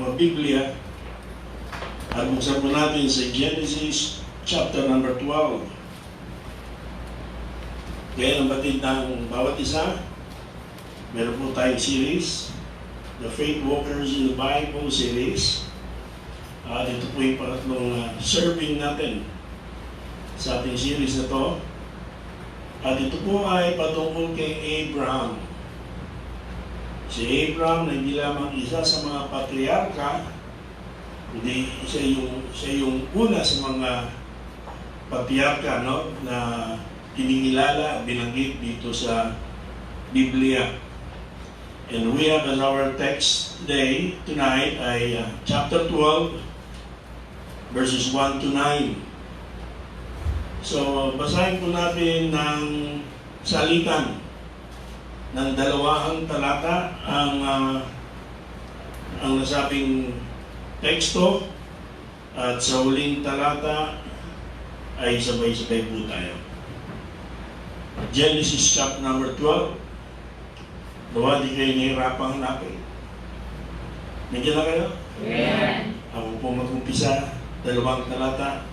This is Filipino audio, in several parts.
mga Biblia. At buksan po natin sa Genesis chapter number 12. Kaya ang batid ng bawat isa, meron po tayong series, The Faith Walkers in the Bible series. Ito po yung pangatlong serving natin sa ating series na to. At ito po ay patungkol kay Abraham. Si Abraham na hindi lamang isa sa mga patriarka, hindi siya yung una sa mga patriarka, no, na kinilala at binanggit dito sa Biblia. And we have as our text tonight ay chapter 12, verses 1 to 9. So, basahin po natin ng salitan ng dalawang talata ang nasabing teksto, at sa huling talata ay sabay-sabay po tayo. Genesis chapter number 12. Dawa, di kayo nahirapang hanapin. Nandiyan na kayo? Amen. Ako po mag-umpisa, dalawang talata.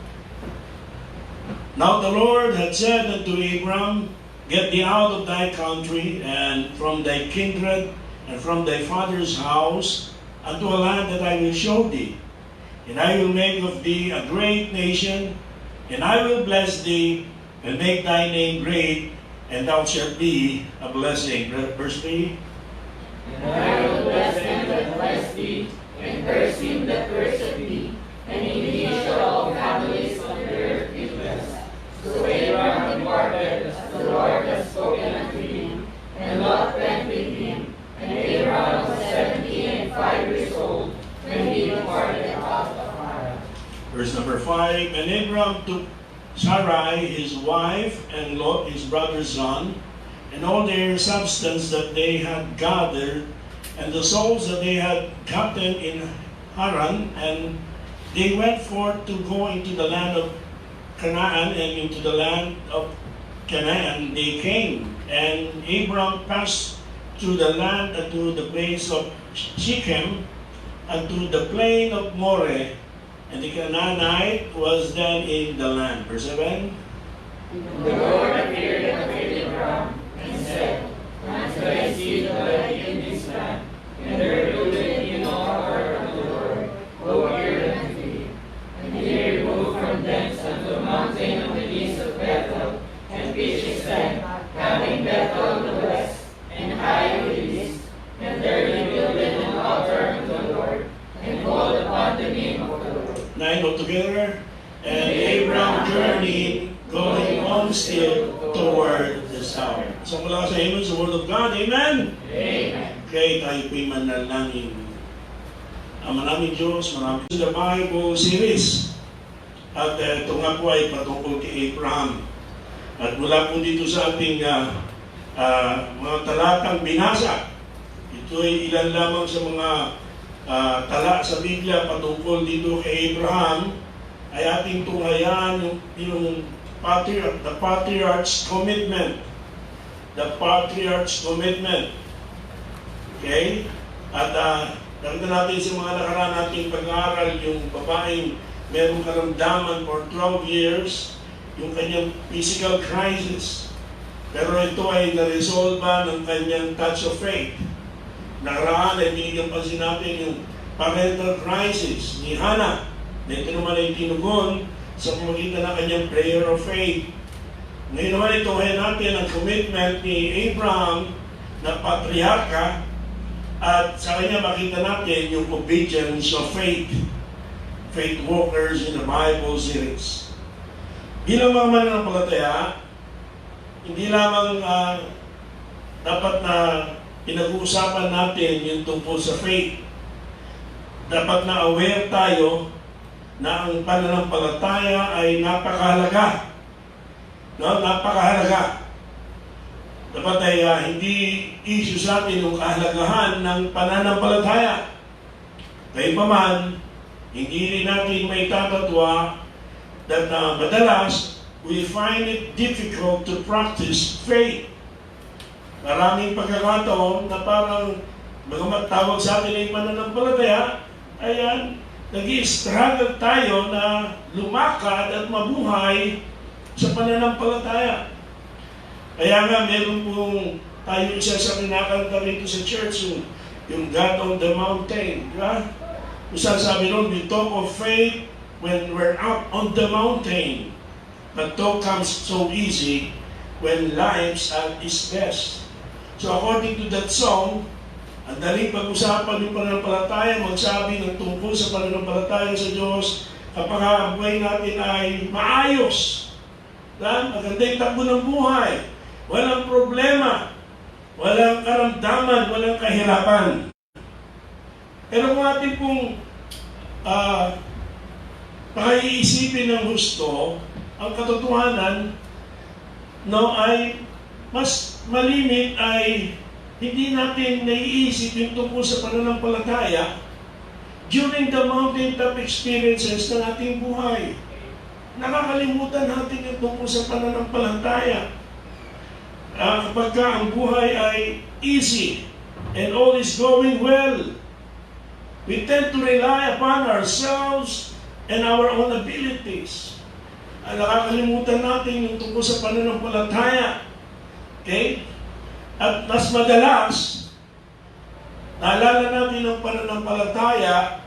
Now the Lord had said unto Abram, Get thee out of thy country, and from thy kindred, and from thy father's house, unto a land that I will show thee. And I will make of thee a great nation, and I will bless thee, and make thy name great, and thou shalt be a blessing. Verse 3. And I will bless them that bless thee, and curse him that curseth thee, and in thee shall all families of the earth be blessed. So Abraham departed, as the Lord had spoken unto him, and Lot went with him. And Abraham was 75 years old when he departed out of Haran. Verse number 5. And Abraham took Sarai his wife, and Lot his brother's son, and all their substance that they had gathered, and the souls that they had gotten in Haran, and they went forth to go into the land of Canaan, and into the land of Canaan they came. And Abraham passed through the land unto the place of Shechem, unto the plain of Moreh, and the Canaanite was then in the land. Verse 7. And the Lord appeared unto Abraham, and said, Plant thy seed alike in this land, and there will be in all heart of the Lord, who appeared unto thee. And he removed from thence unto the mountain on the east of Bethel, and pitched his tent, having Bethel on the west, and Hai on the east. And there he builded an altar unto the Lord, and called upon the name of the Lord. 9 altogether. And Abraham journeyed, going on still toward the south. So mula sa inyo sa Word of God, Amen? Amen. Okay, tayo po'y manalangin. Ama namin Diyos, maraming sa Bible series. At ito nga po ay patungkol kay Abraham. At mula po dito sa ating mga talatang binasa, ito ay ilan lamang sa mga tala sa Biblia patungkol dito kay Abraham, ay ating tunghayan yung the Patriarch's commitment. The Patriarch's commitment. Okay? At nakita natin sa mga nakaraan nating pag-aaral, yung babaeng merong karamdaman for 12 years, yung kanyang physical crisis. Pero ito ay na-resolve ng kanyang touch of faith. Nakaraan ay binigyan pansin natin yung parental crisis ni Hannah, na ito naman ay tinugon sa pamagitan ng kanyang prayer of faith. Ngayon naman ito ay natin ang commitment ni Abraham na patriarka, at sa kanya makita natin yung obedience of faith. Faith Walkers in the Bible series. Bilang mga mananampalataya, hindi lamang dapat na pinag-uusapan natin yung tungkol sa faith. Dapat na aware tayo na ang pananampalataya ay napakahalaga. No? Napakahalaga. Dapat ay hindi issue sa atin yung kahalagahan ng pananampalataya. Gayunpaman, hindi rin natin may tatatwa that madalas we find it difficult to practice faith. Maraming pagkakataon na parang bagamat tawag sa atin ay mananampalataya, ayan, nag-i-struggle tayo na lumakad at mabuhay sa pananampalataya. Kaya nga, meron pong tayo isa sa kinakanta rito sa church, yung God on the Mountain. Di ba? Kung saan sabi nun, we talk of faith when we're up on the mountain. But talk comes so easy when life's at its best. So according to that song, ang daling pag-usapan yung pananampalataya, magsabi ng tungkol sa pananampalataya sa Diyos, kapag ang buhay natin ay maayos. Maganda yung takbo ng buhay. Walang problema. Walang karamdaman. Walang kahirapan. Pero kung ating pong pakiisipin ng gusto, ang katotohanan ay mas malimit ay hindi natin naiisip yung tungkol sa pananampalataya during the mountaintop experiences ng ating buhay. Nakakalimutan natin yung tungkol sa pananampalataya. Kapag ang buhay ay easy and all is going well, we tend to rely upon ourselves and our own abilities. Nakakalimutan natin yung tungkol sa pananampalataya. Okay? At mas madalas, naalala natin ang pananampalataya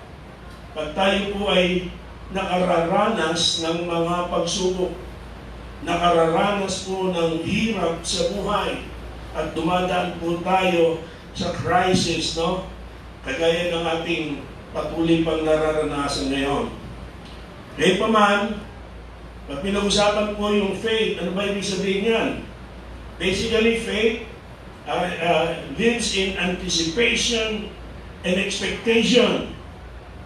pag tayo po ay nakararanas ng mga pagsubok, nakararanas po ng hirap sa buhay, at dumadaan po tayo sa crisis, no? Kagaya ng ating patuloy pang nararanasan ngayon. Ngayon pa man, pag pinag-usapan po yung faith, ano ba ibig sabihin yan? Basically, faith lives in anticipation and expectation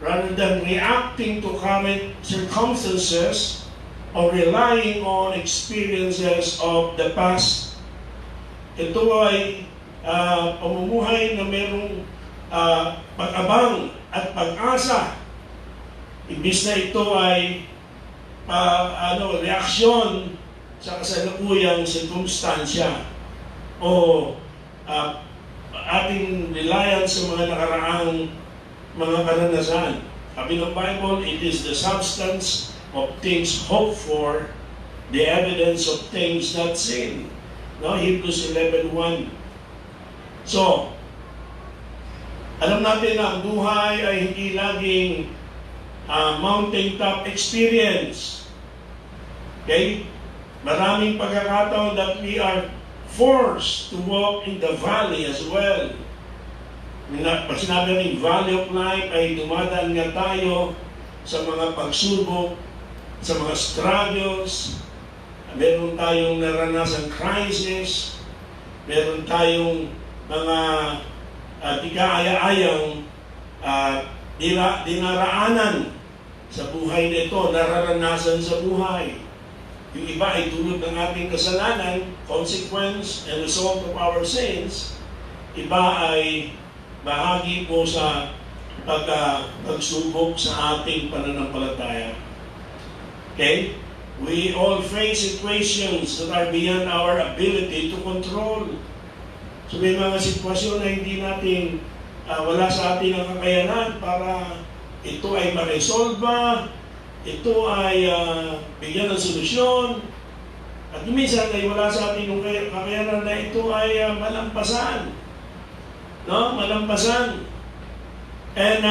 rather than reacting to current circumstances or relying on experiences of the past. Ito ay pamumuhay na mayroong pag-abang at pag-asa. Imbis na ito ay reaksyon sa kasalukuyang sirkumstansya o ating reliance sa mga nakaraang mga karanasan. Sabi ng Bible, it is the substance of things hoped for, the evidence of things not seen. No? Hebrews 11:1. So, alam natin na ang buhay ay hindi laging mountaintop experience. Okay? Maraming pagkakataon that we are forced to walk in the valley as well. Pag sinabi ng valley of life, ay dumadaan nga tayo sa mga pagsubok, sa mga struggles, meron tayong naranasang crisis, meron tayong mga di kaaya-ayang dinaraanan sa buhay na ito, nararanasan sa buhay. Yung iba ay dulot ng ating kasalanan, consequence and result of our sins. Iba ay bahagi po sa pagsubok sa ating pananampalataya. Okay? We all face situations that are beyond our ability to control. So may mga sitwasyon na hindi natin wala sa atin ang kakayanan para ito ay ma-resolve, ito ay bigyan ng solusyon, at minsan ay wala sa atin ang kakayanan na ito ay malampasan. No? Malampasan. And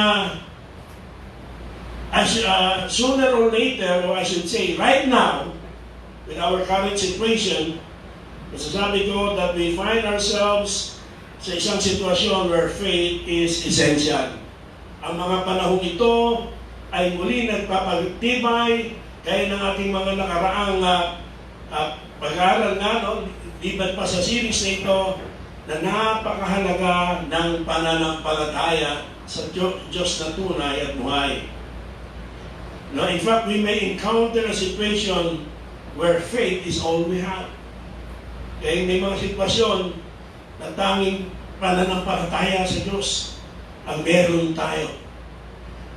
sooner or later, or I should say right now, with our current situation, masasabi ko that we find ourselves sa isang sitwasyon where faith is essential. Ang mga panahong ito ay muli nagpapagtibay kaya ng ating mga nakaraang pag-aaral nga, no? Liban pa sa series na ito, na napakahalaga ng pananampalataya sa Diyos na tunay at buhay. No, in fact, we may encounter a situation where faith is all we have. Kaya may mga sitwasyon na tanging pananampalataya sa Diyos ang meron tayo.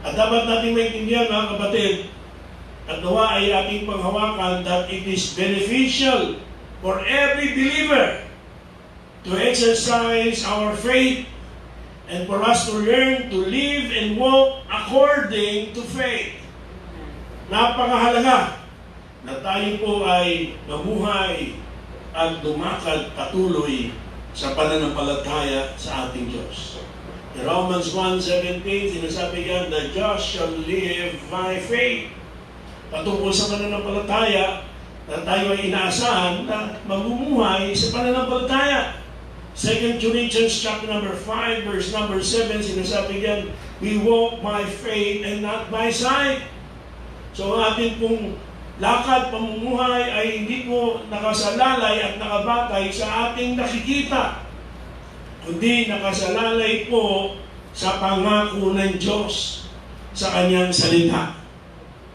At dapat natin maintindihan, mga kapatid, at nawa ay ating panghawakan that it is beneficial for every believer to exercise our faith and for us to learn to live and walk according to faith. Napakahalaga na tayo po ay mamuhay at lumakad patuloy sa pananampalataya sa ating Diyos. In Romans 1:17, sinasabi yan, the just shall live by faith. Patungkol sa pananampalataya, na tayo ay inaasahan na mamumuhay sa pananampalataya. 2 Corinthians chapter number 5, verse number 7, sinasabi yan, we walk by faith and not by sight. So ang ating pong lakad, pamumuhay ay hindi po nakasalalay at nakabatay sa ating nakikita, kundi nakasalalay po sa pangako ng Diyos sa Kanyang salita.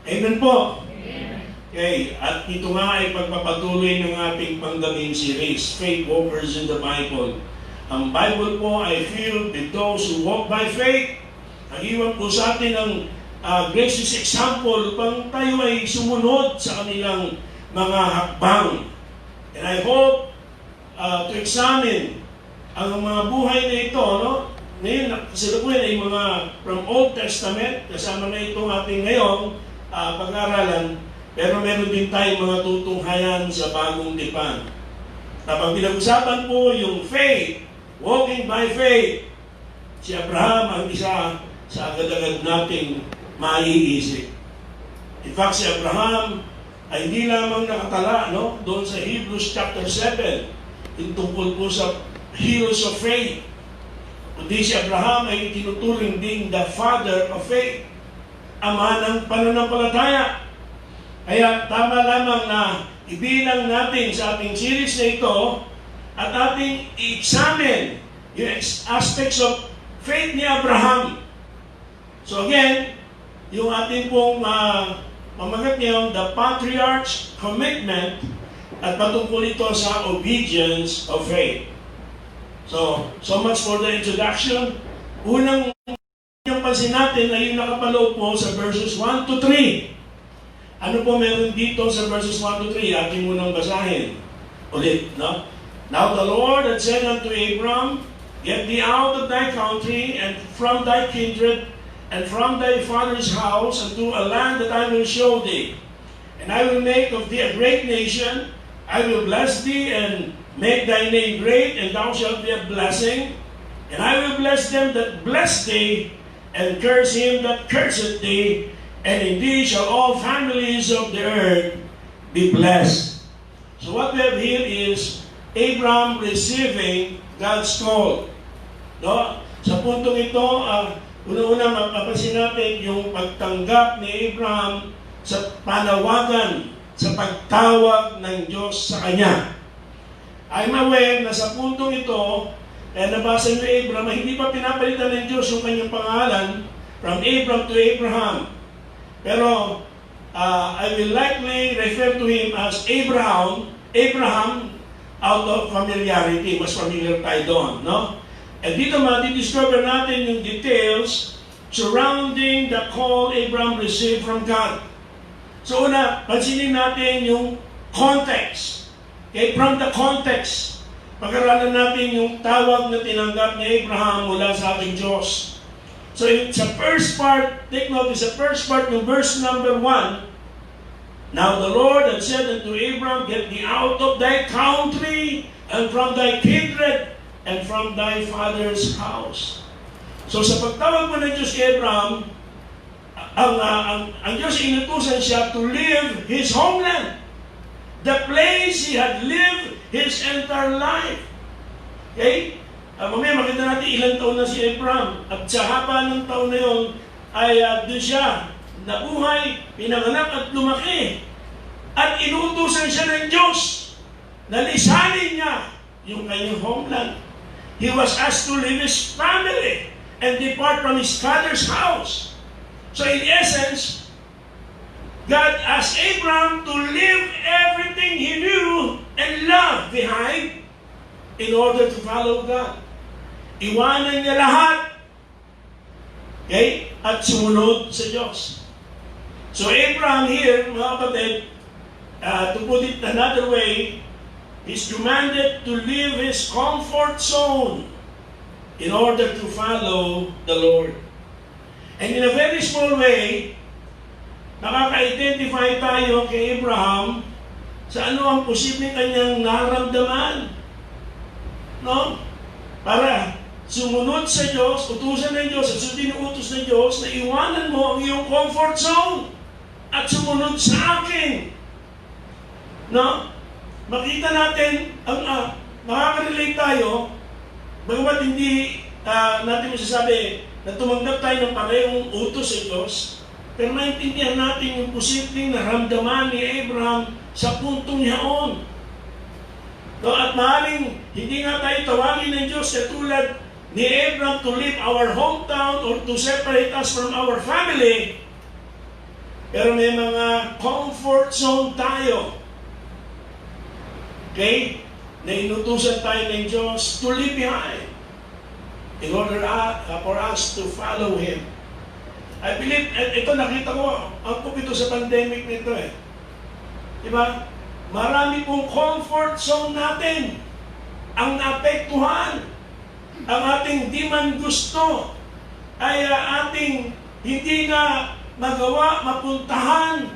Amen po? Amen. Okay, at ito nga ay pagpapatuloy ng ating panggabing series, Faith Walkers in the Bible. Ang Bible po ay filled with those who walk by faith. Nagiwan po sa atin ang gracious example upang tayo ay sumunod sa kanilang mga hakbang. And I hope to examine ang mga buhay na ito, no? Ngayon, kasalukuyan ay mga from Old Testament, kasama na itong ating ngayong pag-aralan, pero meron din tayong mga tutunghayan sa bagong tipan. Kapag pinag-usapan po yung faith, walking by faith, si Abraham ang isa sa agad-agad nating maiisip. In fact, si Abraham ay hindi lamang nakatala, no? Doon sa Hebrews chapter 7, yung tungkol po sa heroes of faith. Kundi si Abraham ay tinuturing din the father of faith, ama ng pananampalataya. Kaya tama lamang na ibilang natin sa ating series na ito at ating i-examine yung aspects of faith ni Abraham. So again, yung ating pong mamagat niya, the Patriarch's commitment at patungkol ito sa obedience of faith. So much for the introduction. Unang yung pansin natin ay yung nakapaloob po sa verses 1 to 3. Ano po meron dito sa verses 1 to 3? Ating munang basahin. Ulit, no? Now the Lord had said unto Abram, get thee out of thy country and from thy kindred and from thy father's house unto a land that I will show thee. And I will make of thee a great nation. I will bless thee and make thy name great, and thou shalt be a blessing. And I will bless them that bless thee, and curse him that curseth thee. And in thee shall all families of the earth be blessed. So what we have here is Abram receiving God's call. No? Sa puntong ito, una-una mapapansin natin yung pagtanggap ni Abraham sa panawagan, sa pagtawag ng Diyos sa kanya. I'm aware na sa puntong ito, nabasa ni Abraham, hindi pa pinapalitan ng Diyos yung kanyang pangalan from Abram to Abraham. Pero I will likely refer to him as Abraham out of familiarity. Mas familiar tayo doon, no? And dito mati-discover natin yung details surrounding the call Abraham received from God. So una, pansinin natin yung context. Okay, from the context, pag-aralan natin yung tawag na tinanggap ni Abraham mula sa ating Diyos. So sa first part, take note, sa first part ng verse number 1, now the Lord had said unto Abraham, get thee out of thy country and from thy kindred and from thy father's house. So sa pagtawag mo ng Diyos kay Abraham, ang Diyos inutusan siya to leave his homeland, the place he had lived his entire life. Okay? Mamaya makita natin ilang taon na si Abraham. At sa haba ng taon na yun, ay doon siya nabuhay, pinanganak at lumaki. At inuutusan siya ng Diyos na lisanin niya yung kanyang homeland. He was asked to leave his family and depart from his father's house. So in essence, God asked Abraham to leave everything he knew and loved behind in order to follow God. Iwanan niya lahat, okay, at sumunod sa Diyos. So Abraham here, mga kapatid, to put it another way, is commanded to leave his comfort zone in order to follow the Lord. And in a very small way, nakaka-identify tayo kay Abraham sa ano ang posibleng kanyang naramdaman. No? Para sumunod sa Diyos, utusan ng Diyos, at sundin ang utos ng Diyos, na iwanan mo ang iyong comfort zone at sumunod sa akin. No? Makita natin, makaka-relate tayo, bagamat hindi natin masasabi na tumanggap tayo ng parehong utos sa Diyos, pero maintindihan natin yung posibleng naramdaman ni Abraham sa puntong yaon. No, at maaaring hindi nga tayo tawagin ng Diyos katulad ni Abraham to leave our hometown or to separate us from our family, pero may mga comfort zone tayo. Okay? Na inutusan tayo ng Diyos to leave behind in order for us to follow Him. I believe, ito nakita ko, ang ito sa pandemic nito eh. Diba? Marami pong comfort zone natin ang naapektuhan. Ang ating di man gusto ay ating hindi na magawa, mapuntahan,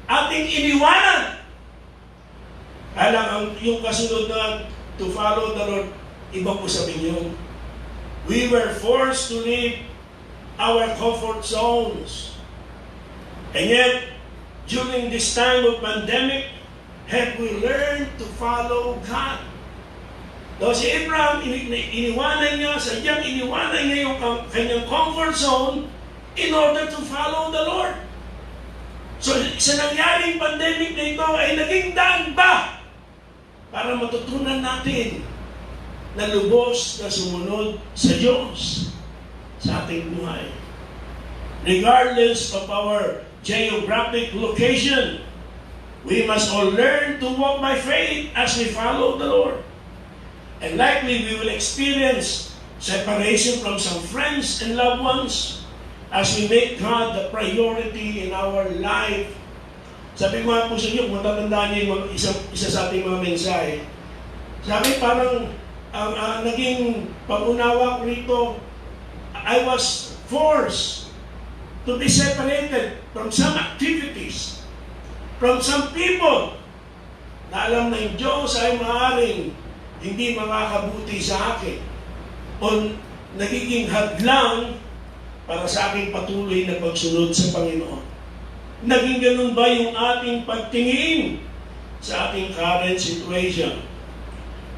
ating iniwanan. Alang yung kasunod na to follow the Lord, ibang usapin yun. We were forced to leave our comfort zones. And yet, during this time of pandemic, have we learned to follow God? Daw si Abraham, iniwanan niya, sadyang iniwanan niya yung kanyang comfort zone in order to follow the Lord. So, sa nangyaring pandemic na ito ay naging daan ba para matutunan natin na lubos na sumunod sa Diyos sa ating buhay. Regardless of our geographic location, we must all learn to walk by faith as we follow the Lord. And likely we will experience separation from some friends and loved ones as we make God the priority in our life. Sabi ko nga po sa inyo, kung matatandaan niyo yung isa sa ating mga mensahe, sabi parang naging pag-unawa ko rito, I was forced to be separated from some activities, from some people na alam na yung Diyos ay maaaring hindi makakabuti sa akin o nagiging hadlang para sa aking patuloy na pagsunod sa Panginoon. Naging ganun ba yung ating pagtingin sa ating current situation?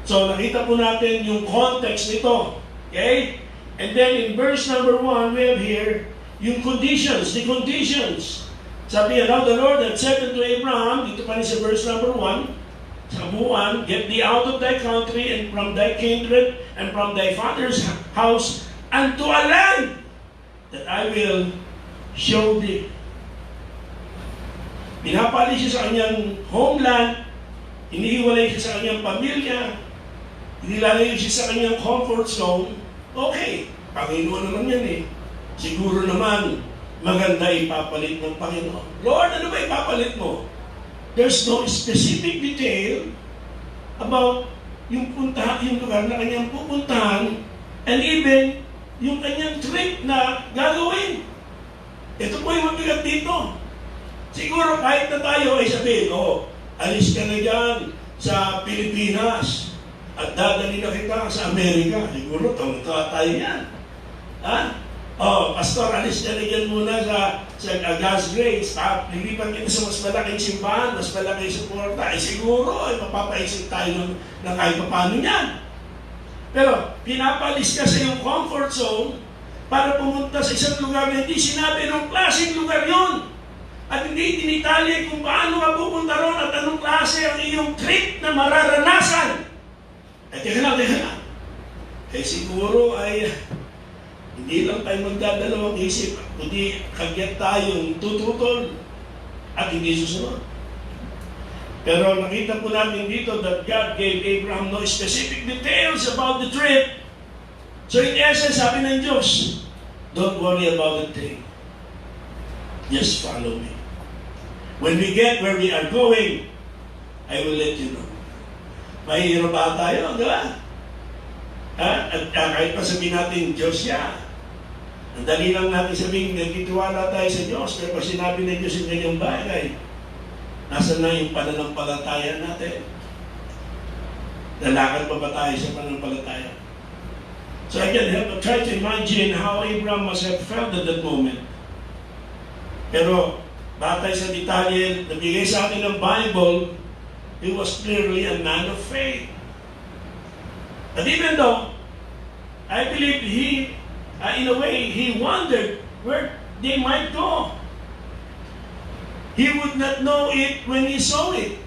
So nakita po natin yung context nito. Okay? And then in verse number 1, we have here yung conditions, the conditions. Sabi niya, now the Lord had said unto Abraham, dito pa rin sa verse number 1, sa buwan, get thee out of thy country and from thy kindred and from thy father's house unto a land that I will show thee. Pinapalis siya sa kanyang homeland, iniiwalay siya sa kanyang pamilya, inilalayo siya sa kanyang comfort zone. Okay, Panginoon naman yan eh. Siguro naman, maganda ipapalit ng Panginoon. Lord, ano ba ipapalit mo? There's no specific detail about yung lugar na kanyang pupuntahan and even yung kanyang trip na gagawin. Ito po yung mabigat dito. Siguro kahit na tayo ay sabihin, alis ka na dyan sa Pilipinas at dadali na kita sa Amerika. Siguro tayo yan. Pastor, alis ka na dyan muna sa God's Grace. Lilipan kita sa mas malaking simbahan, mas malaking suporta. Siguro ay mapapaisip tayo ng kahit paano yan. Pero pinapalis ka sa iyong comfort zone para pumunta sa isang lugar na hindi sinabi ng klaseng lugar yun. At hindi tinitalya kung paano ka pupunta ron at anong klase ang iyong trip na mararanasan. Teka lang. Siguro ay hindi lang tayo magdadalawang isip, kundi kagyat tayong tututol at hindi susunod. Pero nakita po natin dito that God gave Abraham no specific details about the trip. So in essence, sabi ng Diyos, don't worry about the thing. Just follow me. When we get where we are going, I will let you know. Mahihirap ba tayo, di ba? At kahit pa sabihin natin, Diyos siya. Ang dali lang natin sabihin, nagtitiwala tayo sa Diyos. Pero pag sinabi ng Diyos yung ganyang bagay, nasa na yung pananampalataya natin? Lalakad pa ba tayo sa pananampalataya? So again, try to imagine how Abraham must have felt at that moment. Pero, batay sa detalye, nabigay sa atin ng Bible, he was clearly a man of faith. But even though, I believe he, in a way, he wondered where they might go. He would not know it when he saw it.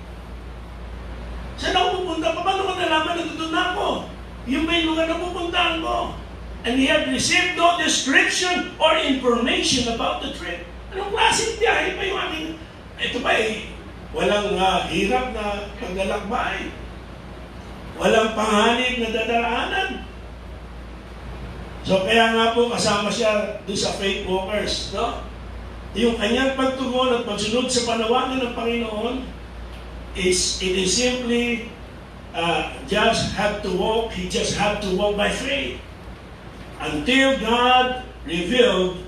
Saan ako pupunta? Paano ko nalaman na doon ako? Yung may lugar na pupuntaan ko. And he had received no description or information about the trip. Anong klaseng biyahe pa yung aking... Ito ba walang hirap na paglalakbay. Walang panganib na dadaraanan. So kaya nga po kasama siya doon sa faith walkers. No? Yung kanyang pagtugon at pagsunod sa panawagan ng Panginoon it is simply just had to walk, he just had to walk by faith until God revealed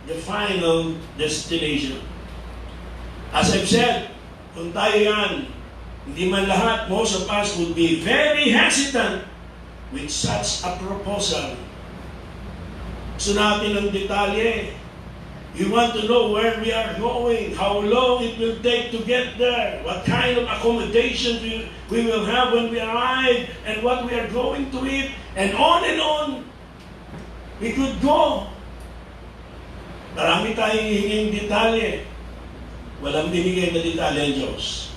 the final destination. As I've said, kung tayo yan, hindi man lahat, most of us would be very hesitant with such a proposal. Gusto natin ng detalye. We want to know where we are going, how long it will take to get there, what kind of accommodation we will have when we arrive, and what we are going to eat, and on. We could go. Marami tayong hihinging detalye. Walang binigay na detalye ang Diyos.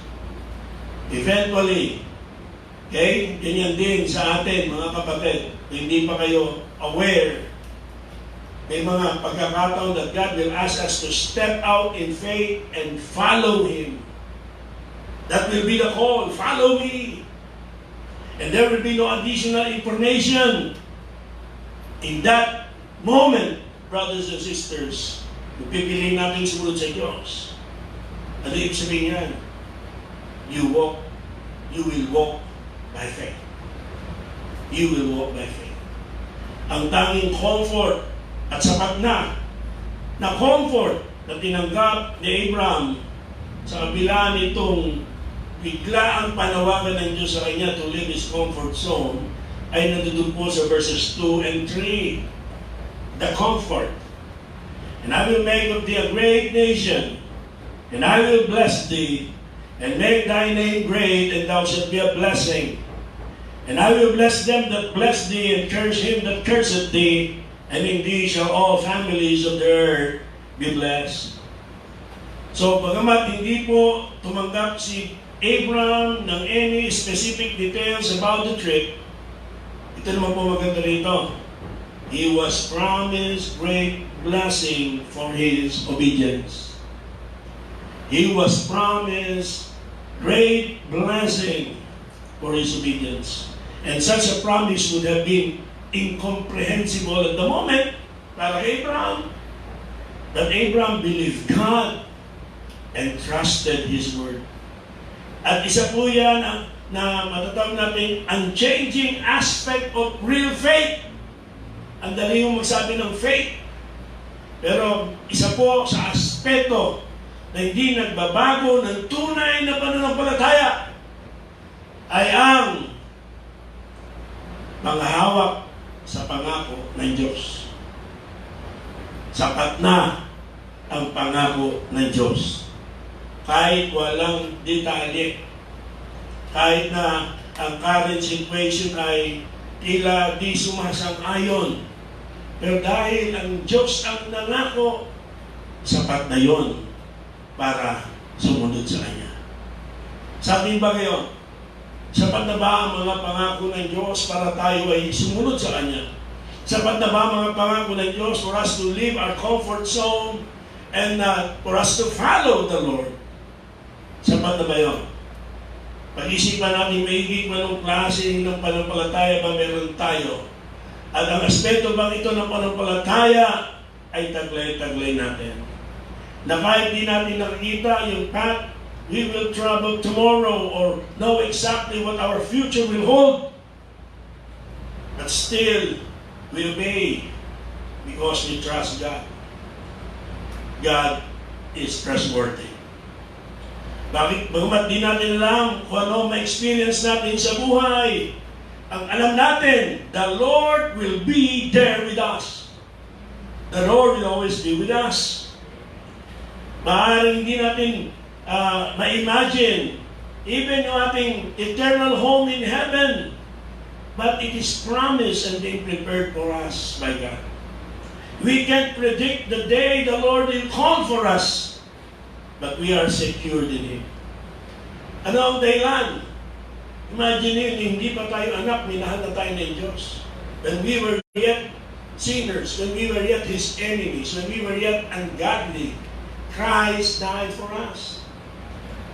Eventually, okay, ganyan din sa atin, mga kapatid, hindi pa kayo aware. May mga pagkakataon that God will ask us to step out in faith and follow Him. That will be the call. Follow me. And there will be no additional information. In that moment, brothers and sisters, pipiliin natin sumunod sa Diyos. Ano ibig sabihin yan? You will walk by faith. You will walk by faith. Ang tanging comfort at sapat na comfort na tinanggap ni Abraham sa kabila nitong biglaang panawagan ng Diyos sa kanya to leave his comfort zone ay nandun po sa verses 2 and 3. The comfort. And I will make of thee a great nation, and I will bless thee, and make thy name great, and thou shalt be a blessing. And I will bless them that bless thee, and curse him that curseth thee, and in thee shall all families of the earth be blessed. So, bagamat hindi po tumanggap si Abraham ng any specific details about the trip, ito naman po maganda rito. He was promised great blessing for his obedience. He was promised great blessing for his obedience. And such a promise would have been incomprehensible at the moment para kay Abraham. But Abraham believed God and trusted His word. At isa po yan na matatawag natin unchanging aspect of real faith. Ang dali yung magsabi ng faith. Pero isa po sa aspeto na hindi nagbabago ng tunay na pananampalataya ay ang panghahawak sa pangako ng Diyos. Sapat na ang pangako ng Diyos. Kahit walang detalye, kahit na ang current situation ay tila di sumasang-ayon, pero dahil ang Diyos ang nangako, sapat na yon para sumunod sa Kanya. Sa atin ba ngayon? Sapat na ba ang mga pangako ng Diyos para tayo ay sumunod sa Kanya? Sapat na ba ang mga pangako ng Diyos for us to leave our comfort zone and for us to follow the Lord? Sapat na ba yun? Pag-isipan natin maiging manong klase ng panampalataya ba meron tayo? At ang aspeto bang ito ng panampalataya ay taglay-taglay natin. Na kahit di natin nakikita yung path we will travel tomorrow or know exactly what our future will hold. But still, we obey because we trust God. God is trustworthy. Bakit? Bagamat di natin alam kung ano ma-experience natin sa buhay, ang alam natin, the Lord will be there with us. The Lord will always be with us. Maaaring hindi natin ma-imagine even yung ating eternal home in heaven, but it is promised and being prepared for us by God. We can't predict the day the Lord will call for us, but we are secured in Him. Ano ang dahilan? Imagine yun, hindi pa tayo anak, minahal na tayo ng Diyos. When we were yet sinners, when we were yet His enemies, when we were yet ungodly, Christ died for us.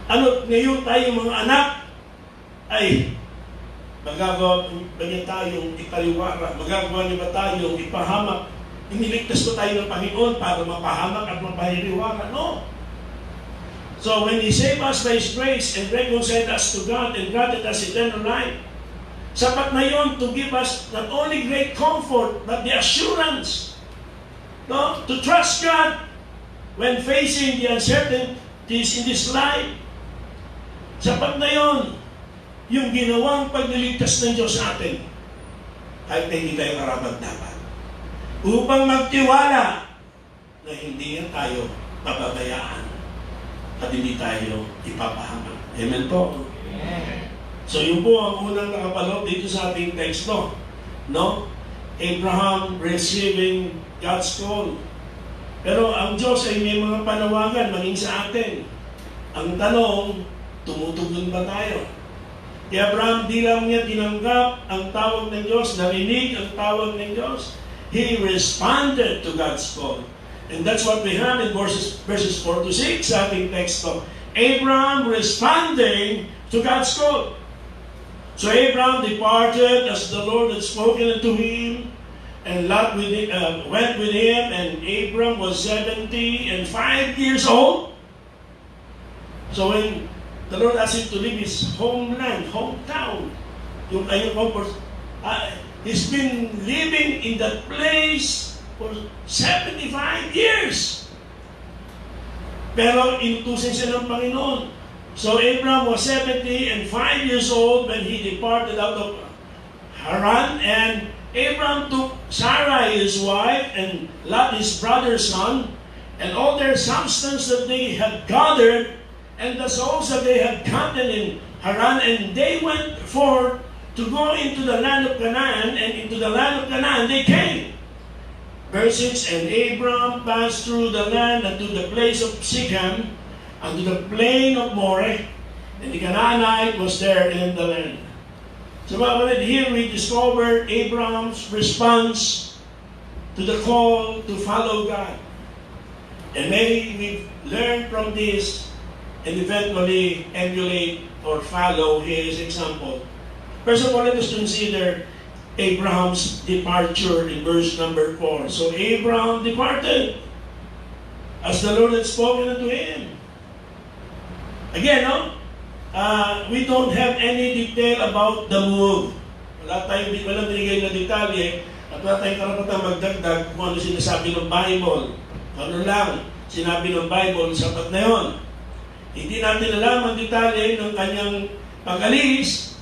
Ano, ngayon tayo mga anak, ay magagawa ba niya tayong ipaliwara? Magagawa niya ba tayong ipahamak? Iniligtas ko tayo ng Panginoon para mapahamak at mapahiriwara? No. So when He saved us by His grace and reconciled us to God and granted us eternal life, sapat na yun to give us not only great comfort, but the assurance, no, to trust God when facing the uncertainties in this life. Sapat na yun, yung ginawang pagliligtas ng Diyos sa atin, kahit na hindi tayo karapat-dapat, upang magtiwala na hindi niya tayo pababayaan at hindi tayo ipapahamak. Amen po? Amen. So yun po ang unang nakapaloob dito sa ating teksto. No? Abraham receiving God's call. Pero ang Diyos ay may mga panawagan maging sa atin. Ang tanong, tumutugon ba tayo? Si Abraham di lang niya tinanggap ang tawag ng Diyos, narinig ang tawag ng Diyos. He responded to God's call. And that's what we have in verses 4 to 6 sa ating teksto. Abraham responding to God's call. So Abraham departed as the Lord had spoken unto him, and Lot went with him, and Abraham was 75 years old. So when the Lord asked him to leave his homeland, hometown, yung kanyang comfort, he's been living in that place for 75 years. Pero inutusin siya ng Panginoon. So Abraham was 75 years old when he departed out of Haran, and Abraham took Sarah his wife and Lot his brother's son, and all their substance that they had gathered, and the souls that they had gotten in Haran, and they went forth to go into the land of Canaan, and into the land of Canaan they came. Verse 6, and Abram passed through the land unto the place of Shechem, unto the plain of Moreh, and the Canaanite was there in the land. So here we discover Abram's response to the call to follow God. And maybe we learn from this and eventually emulate or follow his example. First of all, let us consider Abraham's departure in verse number 4. So Abraham departed as the Lord had spoken unto him. Again, no? We don't have any detail about the move. Walang binigay na detalye at wala tayong karapatang magdagdag kung ano sinasabi ng Bible. Ano lang, sinabi ng Bible, sapat na yun. Hindi natin alam ang detalye ng kanyang pag-alis,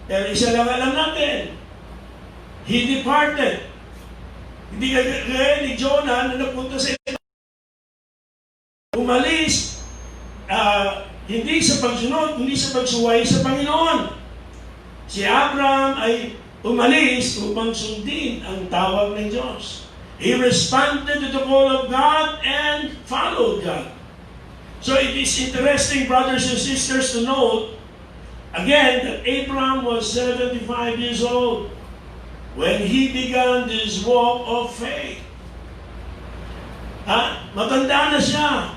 pero isa lang alam natin. He departed. Hindi kagaya ni Jonah na napunta sa umalis, hindi sa pagsunod, hindi sa pagsuway sa Panginoon. Si Abraham ay umalis upang sundin ang tawag ng Diyos. He responded to the call of God and followed God. So it is interesting, brothers and sisters, to note, again, that Abraham was 75 years old when he began this walk of faith. Matanda na siya.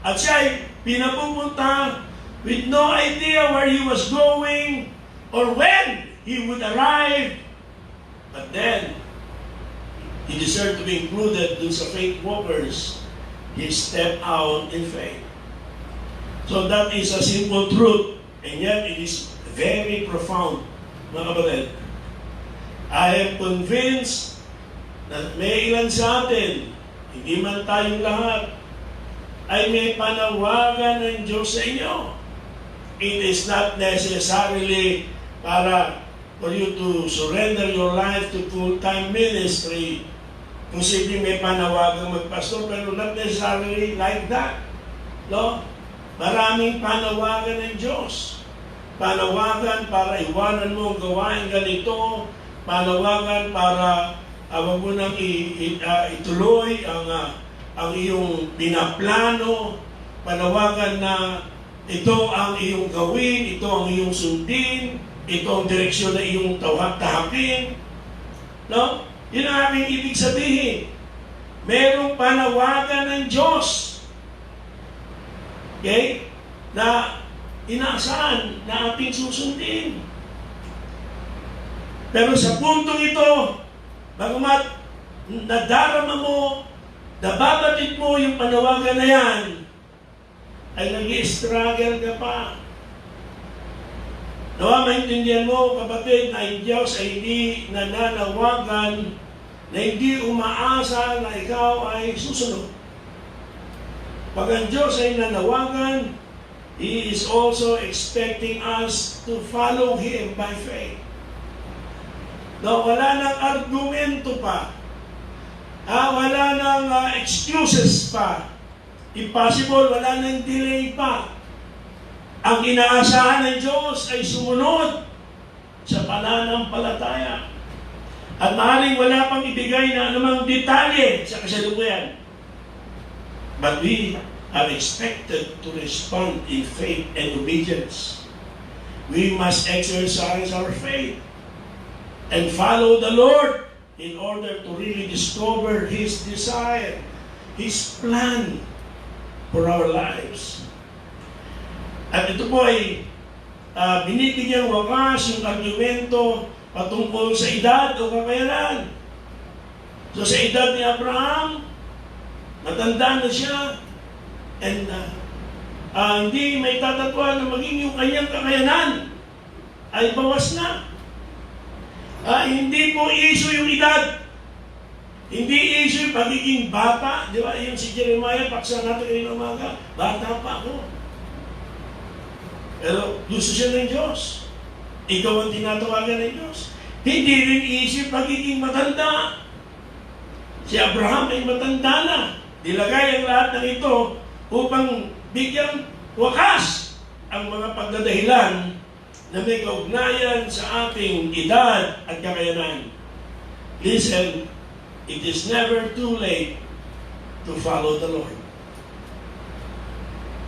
At siya ay pinapupunta with no idea where he was going or when he would arrive. But then, he deserved to be included dun sa faith walkers. He stepped out in faith. So that is a simple truth, and yet it is very profound, mga kapatid. I am convinced na may ilan sa atin, hindi man tayong lahat, ay may panawagan ng Diyos sa inyo. It is not necessarily for you to surrender your life to full-time ministry. Posibleng may panawagan magpastor, pero not necessarily like that. No? Maraming panawagan ng Diyos. Panawagan para iwanan mo ang gawain ganito. Panawagan para wag mo nang ituloy ang iyong pinaplano. Panawagan na ito ang iyong gawin, ito ang iyong sundin, ito ang direksyon na iyong tahakin. No? Yun ang aking ibig sabihin. Merong panawagan ng Diyos. Okay? Na inaasahan na ating susundin. Pero sa puntong ito, bagamat nadarama mo, nababatid mo yung panawagan na yan, ay nag-i-struggle ka pa. Nawa, maintindihan mo, kapatid, na ang Diyos ay hindi nananawagan, na hindi umaasa na ikaw ay susunod. Pag ang Diyos ay nanawagan, He is also expecting us to follow Him by faith. No, wala nang argumento pa. Wala nang excuses pa. Impossible, wala nang delay pa. Ang inaasahan ng Diyos ay sumunod sa pananampalataya. At maaaring wala pang ibigay na anumang detalye sa kasalukuyan. But we are expected to respond in faith and obedience. We must exercise our faith and follow the Lord in order to really discover His desire, His plan for our lives. At ito po ay binibigyang wakas yung argumento patungkol sa edad o kakayanan. So sa edad ni Abraham, matanda na siya, and hindi may tatatwa na maging yung kanyang kakayanan ay bawas na. Hindi po issue yung edad. Hindi issue yung pagiging bata. Di ba? Yung si Jeremiah, paksa natin kanina umaga, bata pa ako. Pero gusto siya ng Diyos. Ikaw ang tinatawagan ng Diyos. Hindi rin issue pagiging matanda. Si Abraham ay matanda na. Nilagay ang lahat ng ito upang bigyang wakas ang mga pagdadahilan na may kaugnayan sa ating edad at kakayanan. Listen, it is never too late to follow the Lord.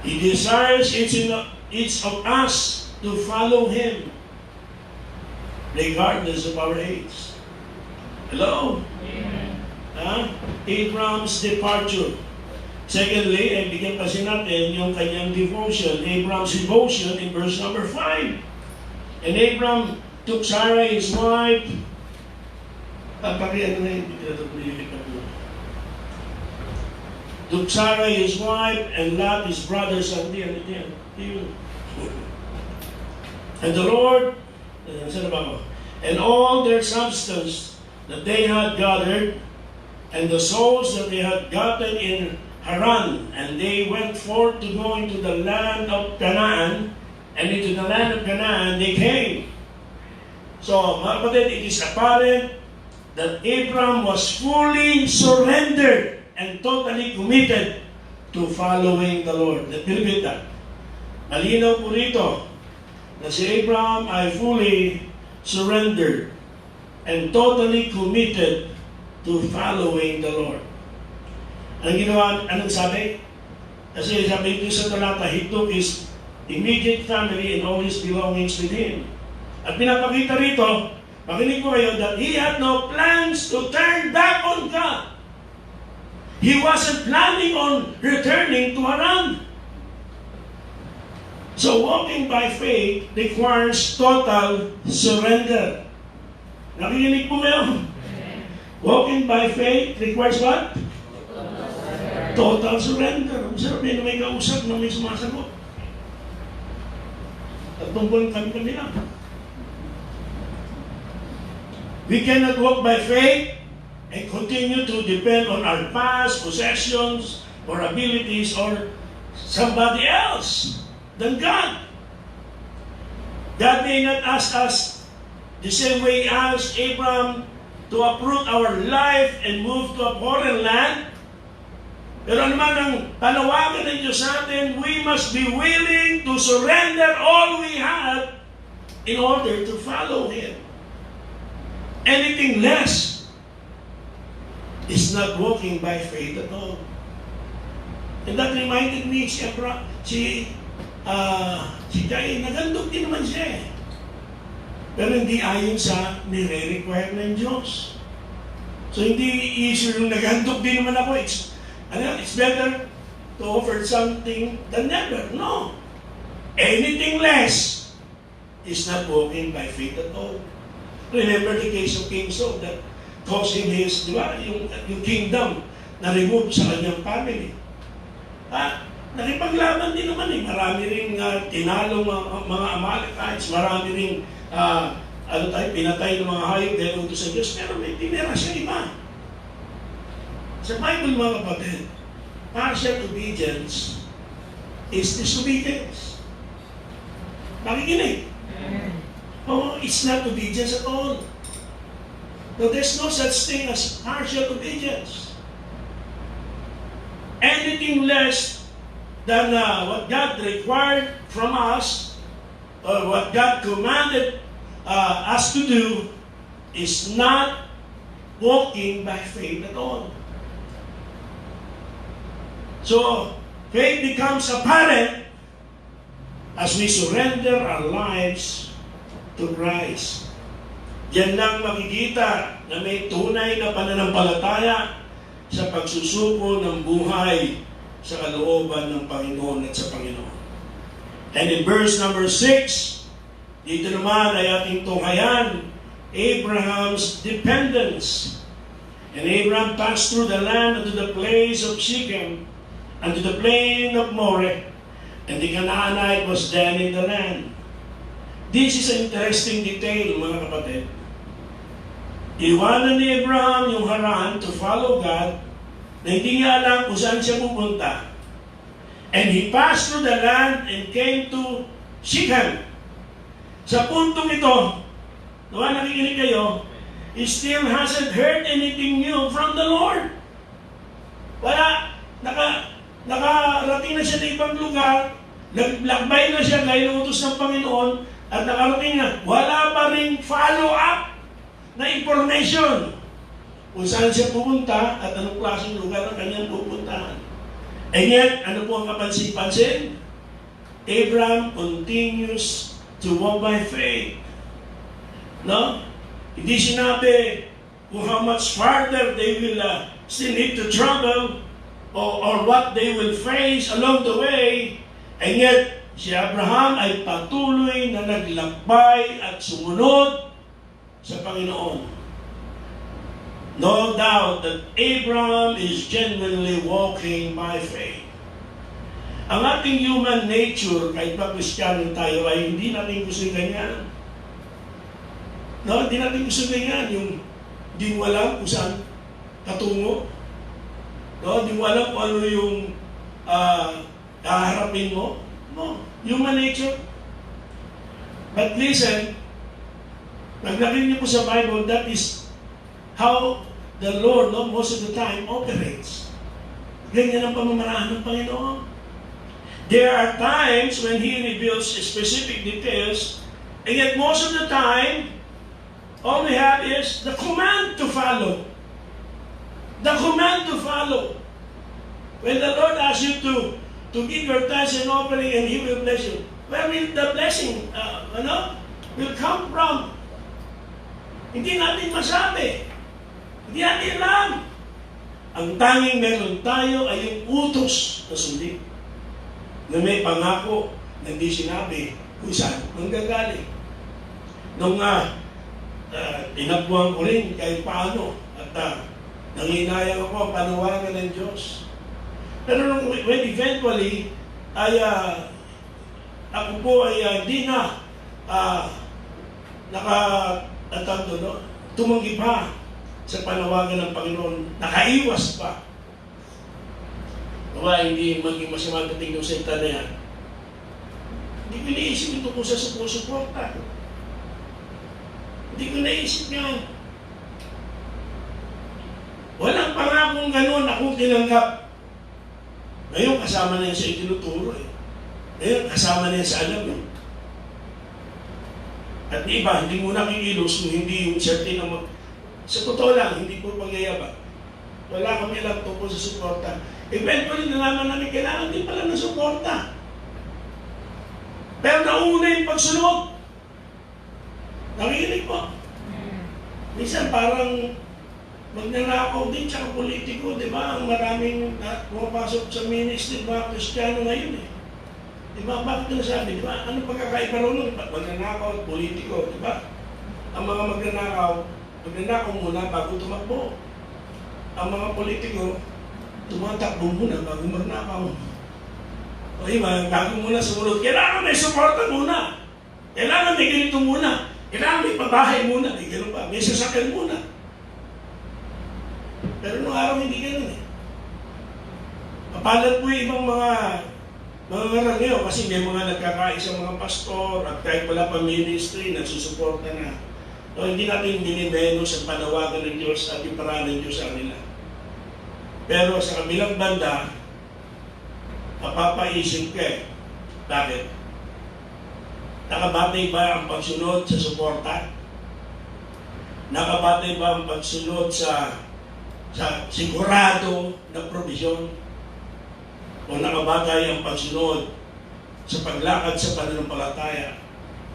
He desires each of us to follow Him regardless of our age. Hello? Amen. Abraham's departure. Secondly, ay bigyan kasi natin yung kanyang devotion. Abraham's devotion in verse number 5. And Abraham took Sarah his wife. Took Sarah his wife and Lot his brother son. And the Lord, and all their substance that they had gathered, and the souls that they had gotten in Haran, and they went forth to go into the land of Canaan, and into the land of Canaan they came. So, mga kapatid, it is apparent that Abraham was fully surrendered and totally committed to following the Lord. Let me repeat that. Malinaw po rito na si Abraham ay fully surrendered and totally committed to following the Lord. Ang ginawa, anong sabi? Kasi sabi dito sa talata, he took his immediate family and all his belongings with him. At pinapakita rito, makinig po kayo, that he had no plans to turn back on God. He wasn't planning on returning to Haran. So walking by faith requires total surrender. Nakikinig po kayo? Walking by faith requires what? Total surrender. Masarap yun na may kausap na may sumasagot. At tungkol kami lang. We cannot walk by faith and continue to depend on our past possessions or abilities or somebody else than God. God may not ask us the same way He asked Abraham to uproot our life and move to a foreign land. Pero naman ang panawagan ng Diyos sa atin, we must be willing to surrender all we have in order to follow Him. Anything less is not walking by faith at all. And that reminded me, si Cain, nagandog din naman siya eh. Pero hindi ayon sa nire-require ng Diyos. So hindi issue yung nagandog din naman ako. It's better to offer something than never. No. Anything less is not walking by faith at all. Remember the case of King Saul that caused him his, di ba, yung kingdom na remove sa kanyang family. Nakipaglaban din naman eh. Marami ring tinalong mga Amalekites, marami ring pinatay ng mga hayop dahil utos sa Diyos, pero may tinira siya iba. Sa Bible, mga kapatid, partial obedience is disobedience. Nakikinig? Oh, it's not obedience at all. No, there's no such thing as partial obedience. Anything less than what God required from us, or what God commanded us to do, is not walking by faith at all. So, faith becomes apparent as we surrender our lives to Christ. Diyan lang makikita na may tunay na pananampalataya sa pagsusuko ng buhay sa kalooban ng Panginoon at sa Panginoon. And in verse number 6, dito naman ay ating tunghayan, Abraham's dependence. And Abraham passed through the land unto the place of Shechem, unto the plain of Moreh, and the Canaanite was then in the land. This is an interesting detail, mga kapatid. Iwanan ni Abraham yung Haran to follow God, na hindi niya alam kung saan siya pupunta. And he passed through the land and came to Shechem. Sa puntong ito, nawa nakikinig kayo, he still hasn't heard anything new from the Lord. Wala, nakarating na siya sa ibang lugar, naglakbay na siya gaya ng utos ng Panginoon, at nakarating na, wala pa rin follow-up na information kung saan siya pupunta at anong klaseng lugar ang kanyang pupuntahan. And yet, ano po ang kapansin-pansin? Abraham continues to walk by faith. No? Hindi sinabi kung how much farther they will still need to travel or what they will face along the way. And yet, si Abraham ay patuloy na naglakbay at sumunod sa Panginoon. No doubt that Abraham is genuinely walking by faith. Ang ating human nature, kahit pa Kristiyano tayo, ay hindi natin gusto ganyan. No, hindi natin gusto ganyan. Yung di mo alam kung saan katungo. No, di mo alam kung ano yung kaharapin mo. No, human nature. But listen, naglagay niyo po sa Bible, that is how the Lord, no, most of the time, operates. Ganyan ang pamamaraan ng Panginoon. There are times when He reveals specific details, and yet most of the time, all we have is the command to follow. The command to follow. When the Lord asks you to give your tithes and offering and He will bless you, where will the blessing will come from? Hindi natin masabi. Hindi natin alam. Ang tanging meron tayo ay yung utos na sulit, na may pangako na hindi sinabi kung saan manggagaling. Nung inabuhan ko rin kahit paano at nanginayang ako ang panawagan ng Diyos. Pero when eventually ay ako po ay hindi na tumanggi pa sa panawagan ng Panginoon, nakaiwas pa. Kaya hindi maging masama dating ng salita na yan. Hindi ko naisip ito kung sa suporta. Hindi ko naisip yan. Walang pangakong gano'n akong tinanggap. Ngayon kasama na yan sa itinuturo eh. Ngayon kasama na yan sa alam eh. At iba, hindi mo nakikilos kung hindi yung certain na sa totoo lang, hindi po pagyayabang. Wala kami lang tungkol sa suporta. Eventually, nalaman namin kailangan din pala ng suporta. Pero nauna yung pagsunod. Nakikinig po. Minsan parang magnanakaw din tsaka politiko, di ba? Ang maraming pumapasok sa ministry, mga Kristiyano ngayon eh. Di ba? Bakit nasabi? Di ba? Ano pagkakaiba rin? Magnanakaw at politiko, di ba? Ang mga magnanakaw muna bago tumakbo. Ang mga politiko, tumatakbo muna bago magnakaw. O diba? Bago muna sumunod. Kailangan may suporta muna. Kailangan may ganito muna. Kailangan may pabahay muna. May gano'n pa. May sasakyan muna. Pero nung araw hindi gano'n eh. Kapalat po yung ibang mga ngayon kasi may mga nagkakaisang mga pastor at kahit wala pa ministry, nagsusuporta na. So, hindi natin binibeno sa panawagan ng Diyos at iparaan ng Diyos sa kanila. Pero sa kabilang banda, mapapaisip ka eh. Bakit? Nakabatay ba ang pagsunod sa suporta? Nakabatay ba ang pagsunod sa sigurado na provision? O nakabatay ang pagsunod sa paglakad sa pananampalataya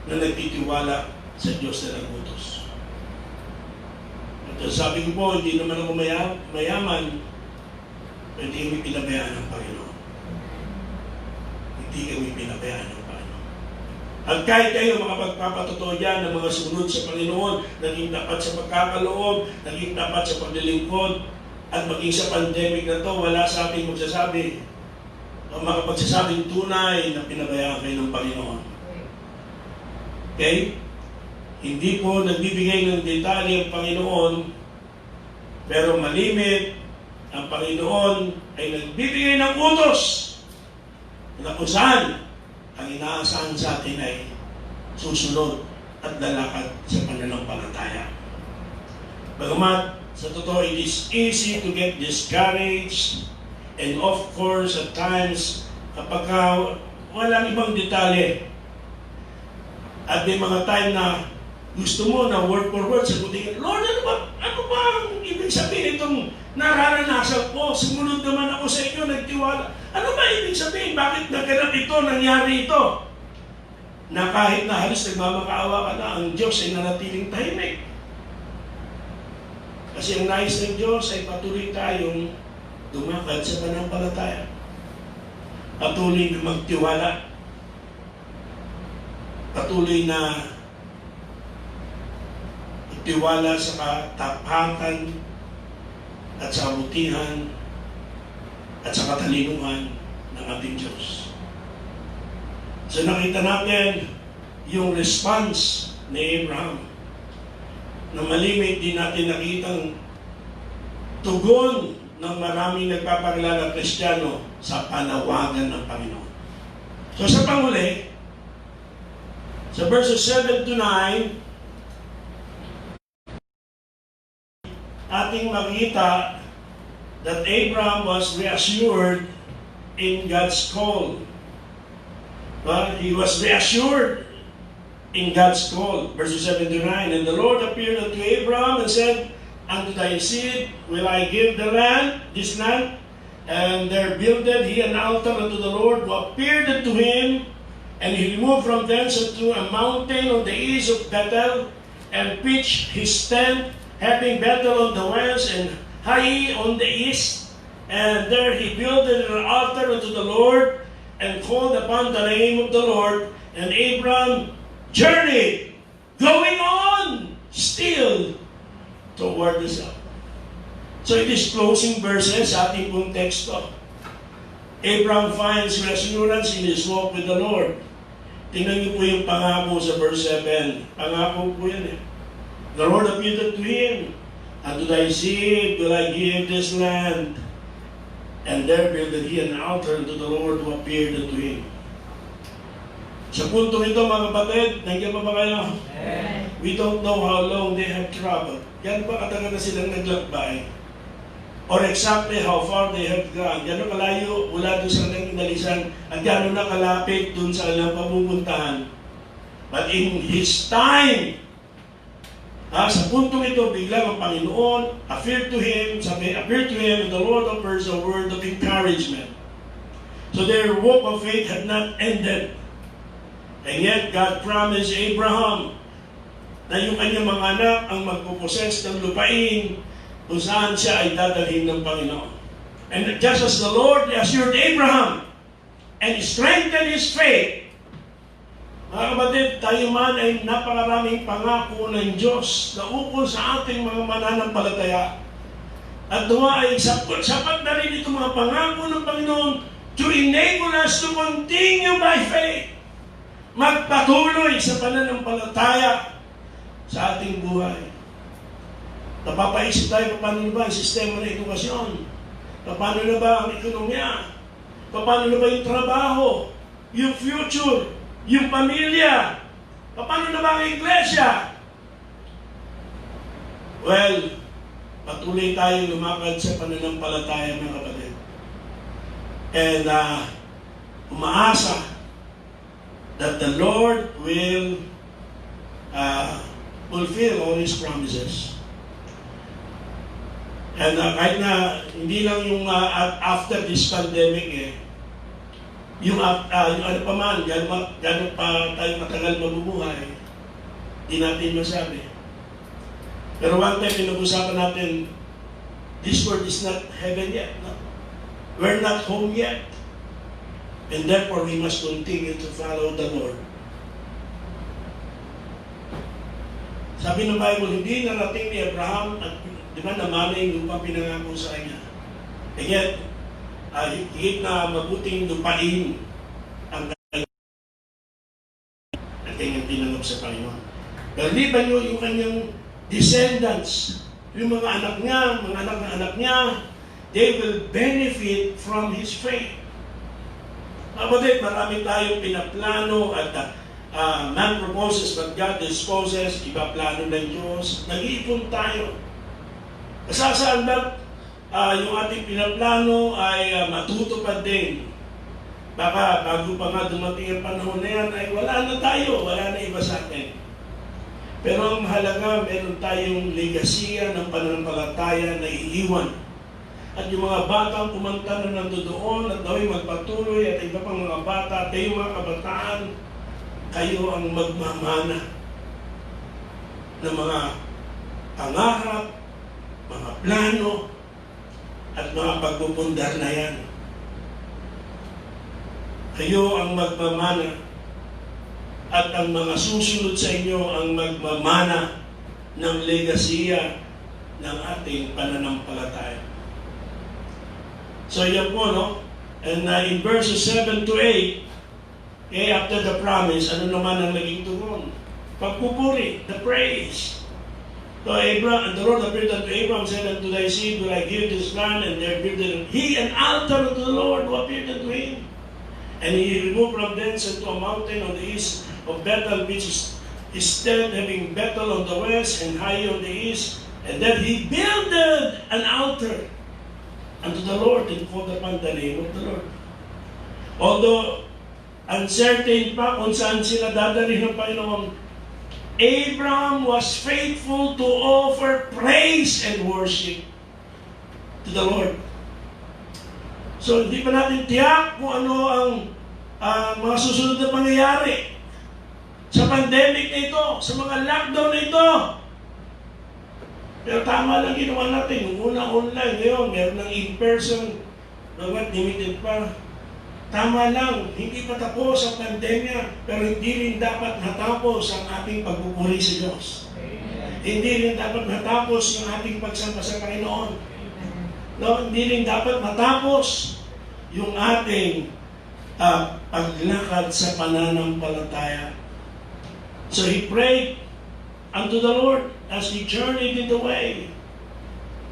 na nagtitiwala sa Diyos na nagutos? At sabi ko po, hindi naman ako mayaman, hindi kami pinabayaan ng Panginoon. Hindi kami pinabayaan ng Panginoon. At kahit kayo makapagpapatotoo yan ng mga sunod sa Panginoon, naging tapat sa pagkakaloob, naging tapat sa paglilingkod, at maging sa pandemic na to, wala sa ating magsasabi, o makapagsasabing tunay na pinabayaan kayo ng Panginoon. Okay? Hindi po nagbibigay ng detalye ang Panginoon, pero malimit, ang Panginoon ay nagbibigay ng utos na kung saan ang inaasahan sa atin ay susunod at lalakad sa pananampalataya. Bagamat sa totoo, it is easy to get discouraged, and of course, at times, kapag walang ibang detalye, at may mga time na gusto mo na word for word, sagutin, Lord, ano ba ang ibig sabihin itong nararanasan ko? Sumunod naman ako sa inyo, nagtiwala. Ano ba ibig sabihin? Bakit naganap ito, nangyari ito? Na kahit na halos nagmamakaawa ka na, ang Diyos ay nanatiling tahimik. Kasi ang nais ng Diyos ay patuloy tayong dumakad sa pananampalataya. Patuloy na magtiwala. Patuloy na tiwala sa katapatan at sa kabutihan at sa katalinuhan ng ating Diyos. So nakita natin yung response ni Abraham na malimit din natin nakitang tugon ng maraming nagpapakilala Kristiyano sa panawagan ng Panginoon. So sa panghuli, sa verses 7 to 9, ating makita that Abraham was reassured in God's call. Well, he was reassured in God's call. Verses 7 to 9, and the Lord appeared unto Abraham and said, unto thy seed will I give the land, this land. And there builded he an altar unto the Lord, who appeared unto him, and he removed from thence unto a mountain on the east of Bethel, and pitched his tent, having Bethel on the west and Hai on the east. And there he builded an altar unto the Lord, and called upon the name of the Lord. And Abraham journeyed, going on still toward the south. So it is closing verses sa ating pong teksto. Abraham finds reassurance in his walk with the Lord. Tingnan niyo po yung pangako sa verse 7. Pangako po yan eh. The Lord appeared to him, and to thy seed will I give this land. And there builded he an altar unto the Lord who appeared unto him. Sa puntong ito, mga kapatid, nandiyan pa ba kayo? We don't know how long they have traveled. Yan ba katagal na silang naglakbay? Or exactly how far they have gone. Gano'n kalayo mula doon sa kanilang inalisan at gano'n na kalapit doon sa kanilang papupuntahan. But in His time, sa puntong ito, biglang ang Panginoon appeared to him, and the Lord offers a word of encouragement. So their walk of faith had not ended. And yet, God promised Abraham na yung kanyang mga anak ang magpuposes ng lupain kung saan siya ay dadalhin ng Panginoon. And just as the Lord assured Abraham and strengthened his faith, mga kapatid, tayo man ay napakaraming pangako ng Diyos na ukol sa ating mga mananampalataya. At nawa ay sapat na rin itong mga pangako ng Panginoon to enable us to continue by faith. Magpatuloy sa pananampalataya sa ating buhay. Napapaisip tayo, paano na ba ang sistema ng edukasyon? Paano na ba ang ekonomiya? Paano na ba yung trabaho? Yung future? Yung pamilya? Paano na ba ang iglesia? Well, patuloy tayo lumakad sa pananampalataya, mga kapatid. And umaasa that the Lord will fulfill all His promises. And kahit na hindi lang yung after this pandemic yung ano pa man, gano'n pa tayo matagal mabubuhay, di natin masabi. Pero one time, pinag-usapan natin, this world is not heaven yet. No? We're not home yet. And therefore, we must continue to follow the Lord. Sabi ng Bible, hindi narating ni Abraham at di ba namana yung lupa pinangako sa kanya. And yet, higit na mabuting lupain ang kanyang tinanggap sa Panginoon. Pero liban nyo yung kanyang descendants, yung mga anak niya, mga anak na anak niya, they will benefit from His faith. Kapatid, marami tayong pinaplano at man proposes but God disposes, iba plano ng Diyos. Nag-iipon tayo. Kasasaan ba yung ating pinaplano ay matutupad din? Baka bago pa nga dumating ang panahon na yan, ay wala na tayo, wala na iba sa atin. Pero ang mahalaga, meron tayong legasiya ng pananampalataya na iiwan. At yung mga batang kumanta na nandoon at naway magpatuloy at iba pang mga bata, kayo mga kabataan, kayo ang magmamana ng mga pangarap, mga plano, at mga pagpupundar na yan. Kayo ang magmamana at ang mga susunod sa inyo ang magmamana ng legasiya ng ating pananampalataya. So yan po, no? And in verses 7 to 8, after the promise, ano naman ang naging tugon? Pagpupuri, the praise. So Abraham, and the Lord appeared unto Abraham, said, unto thy seed will I give this land, and there builded he an altar unto the Lord who appeared unto him. And he removed from thence unto a mountain on the east of Bethel, which is instead having Bethel on the west and Hai on the east. And then he builded an altar unto the Lord and called upon the name of the Lord. Although uncertain pa kung saan sila dadalhin ng Panginoon, Abraham was faithful to offer praise and worship to the Lord. So hindi pa natin tiyak kung ano ang mga susunod na pangyayari sa pandemic na ito, sa mga lockdown na ito. Pero tama lang ginawa natin. Yung una online, ngayon meron ng in-person, bagmat limited pa. Tama lang, hindi pa tapos ang pandemya, pero hindi rin dapat natapos ang ating pagpupuri sa Diyos. Hindi rin dapat natapos yung ating pagsamba sa Panginoon. No, hindi rin dapat matapos yung ating paglakad sa pananampalataya. So he prayed unto the Lord as we journeyed in the way.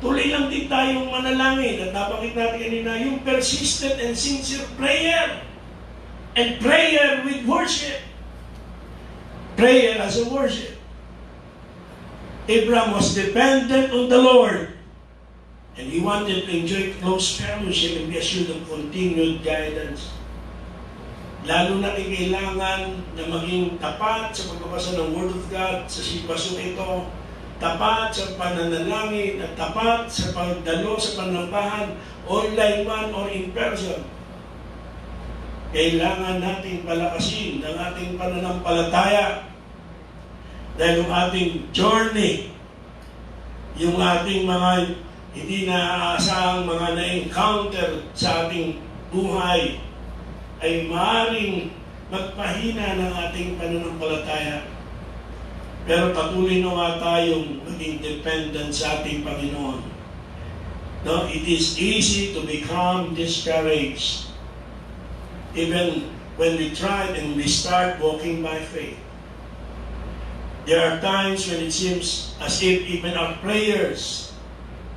Tuloy lang din tayong manalangin at nabanggit natin kanina yung persistent and sincere prayer. And prayer with worship. Prayer as a worship. Abraham was dependent on the Lord. And he wanted to enjoy close fellowship and be assured of continued guidance. Lalo na kailangan na maging tapat sa pagbabasa ng Word of God sa sitwasyon ito, tapat sa pananalangin at tapat sa pagdalo sa panambahan, online man or in person. Kailangan nating palakasin ang ating pananampalataya dahil yung ating journey, yung ating mga hindi naaasahang mga na-encounter sa ating buhay ay maaaring magpahina ng ating pananampalataya. Pero patuloy na nga tayong maging dependent sa ating Panginoon. No, it is easy to become discouraged even when we try and we start walking by faith. There are times when it seems as if even our prayers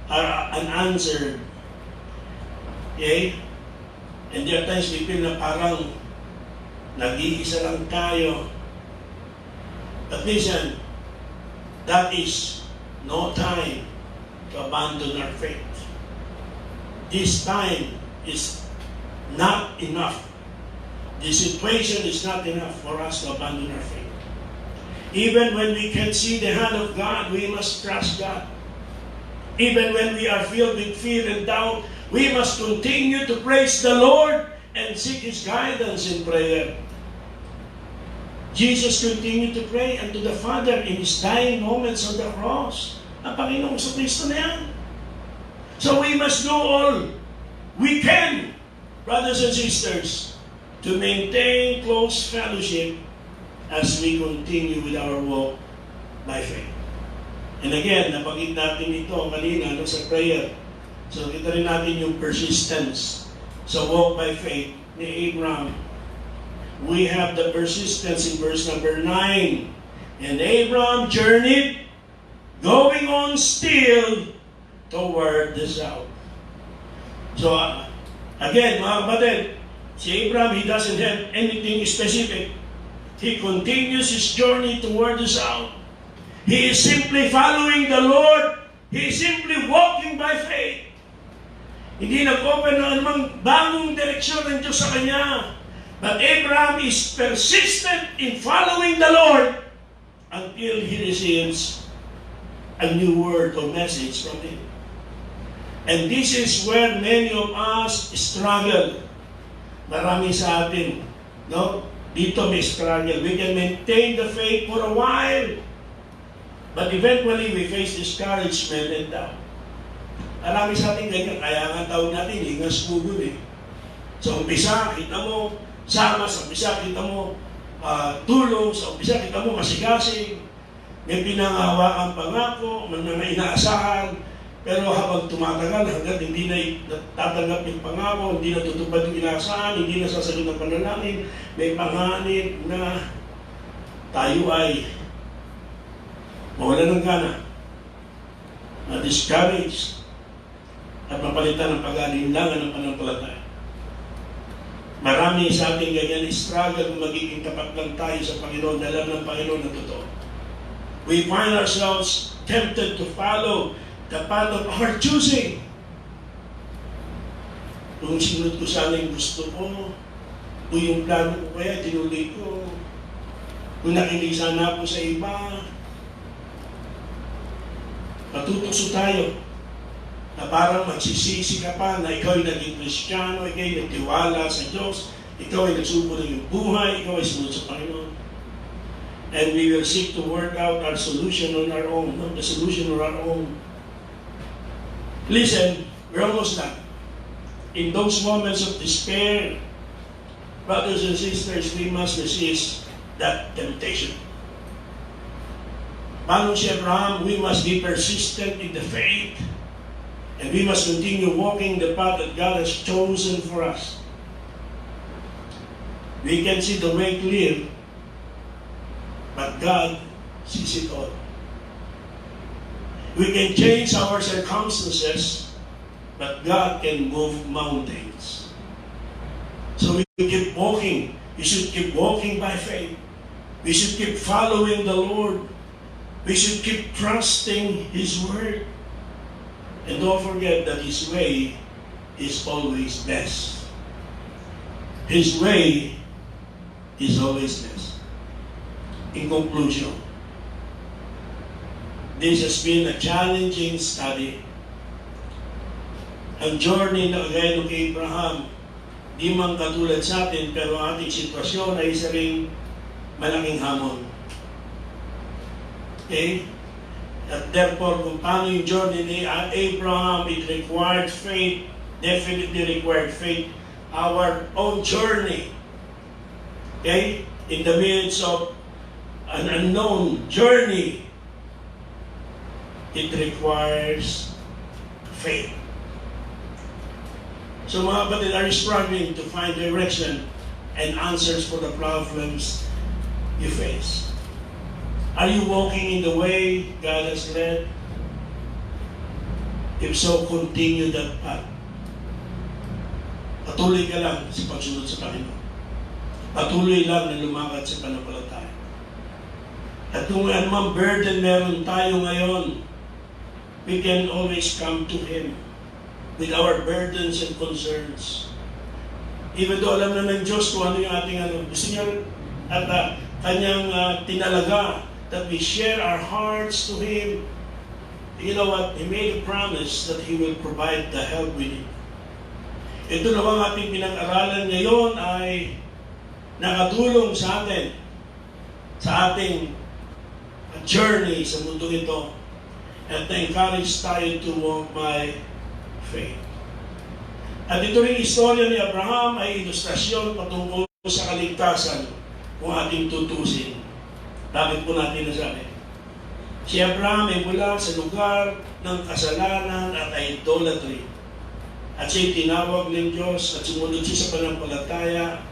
are unanswered. Okay? And there are times we feel na parang nag-iisa lang tayo. But listen, that is no time to abandon our faith. This time is not enough. This situation is not enough for us to abandon our faith. Even when we can see the hand of God, we must trust God. Even when we are filled with fear and doubt, we must continue to praise the Lord and seek His guidance in prayer. Jesus continued to pray unto the Father in His dying moments on the cross. Ang Panginoong Kristo na yan. So we must do all we can, brothers and sisters, to maintain close fellowship as we continue with our walk by faith. And again, nabanggit natin ito kanina sa prayer. So kita rin natin yung persistence sa walk by faith ni Abraham. We have the persistence in verse number 9. And Abraham journeyed, going on still toward the south. So again, mga kapatid, si Abraham, he doesn't have anything specific. He continues his journey toward the south. He is simply following the Lord. He is simply walking by faith. Hindi nag-open ng anumang bagong direksyon ng Diyos sa kanya. But Abraham is persistent in following the Lord until he receives a new word or message from Him. And this is where many of us struggle. Marami sa atin, no? Dito may struggle. We can maintain the faith for a while, but eventually we face discouragement and doubt. Marami sa atin ganyan, kaya nga tawag natin, hingas pugod eh. Sa umpisa, kita mo, sama, sa umpisa, kita mo, tulong, sa umpisa, kita mo, masigasig, may pinangawaan pangako, may mga inaasahan, pero habang tumatagal, hanggang hindi na tatanggap yung pangako, hindi na tutupad yung inaasahan, hindi na sasagot ng panalangin, may panganib na tayo ay mawala ng gana, na-discouraged, at mapalitan ng pag-alinlangan ng pananampalataya. Marami sa ating ganyan struggle kung magiging tapat lang tayo sa Panginoon, alam ng Panginoon na totoo. We find ourselves tempted to follow the path of our choosing. Kung sinunod ko sana yung gusto ko, kung yung plano ko kaya tinuloy ko, kung nakinig sana ako sa iba, matutukso tayo na parang magsisisi ka pa na ikaw ay naging Kristiyano, ikaw ay nagtiwala sa Diyos, ikaw ay nagsubo ng iyong buhay, ikaw ay sunod sa Panginoon. And we will seek to work out our solution on our own, not the solution on our own. Listen, we're almost done. In those moments of despair, brothers and sisters, we must resist that temptation. Paano si Abraham, we must be persistent in the faith. And we must continue walking the path that God has chosen for us. We can see the way clear, but God sees it all. We can change our circumstances, but God can move mountains. So we keep walking. We should keep walking by faith. We should keep following the Lord. We should keep trusting His Word. And don't forget that His way is always best. His way is always best. In conclusion, this has been a challenging study. Ang journey na gaya ng kay Abraham, di man katulad sa atin, pero ang ating sitwasyon ay isa ring malaking hamon. Okay? At therefore, kung paano yung journey ni Abraham, it required faith, definitely required faith. Our own journey, okay, in the midst of an unknown journey, it requires faith. So mga kapatid, are you struggling to find direction and answers for the problems you face? Are you walking in the way God has led? If so, continue that path. Patuloy ka lang sa pagsunod sa Panginoon. Patuloy lang na lumakad sa pananampalataya. At kung anumang burden meron tayo ngayon, we can always come to Him with our burdens and concerns. Even though alam na ng Diyos kung ano yung ating gusto niya at Kanyang tinalaga that we share our hearts to Him. You know what? He made a promise that He will provide the help we need. Ito na ang ating pinag-aralan ngayon ay nakatulong sa atin sa ating journey sa mundo ito at na-encourage tayo to walk by faith. At ito rin istorya ni Abraham ay ilustrasyon patungkol sa kaligtasan kung ating tutusin. Bakit po natin nasabi? Si Abraham ay mula sa lugar ng kasalanan at idolatry. At siya'y tinawag ng Diyos at sumunod siya sa pananampalataya.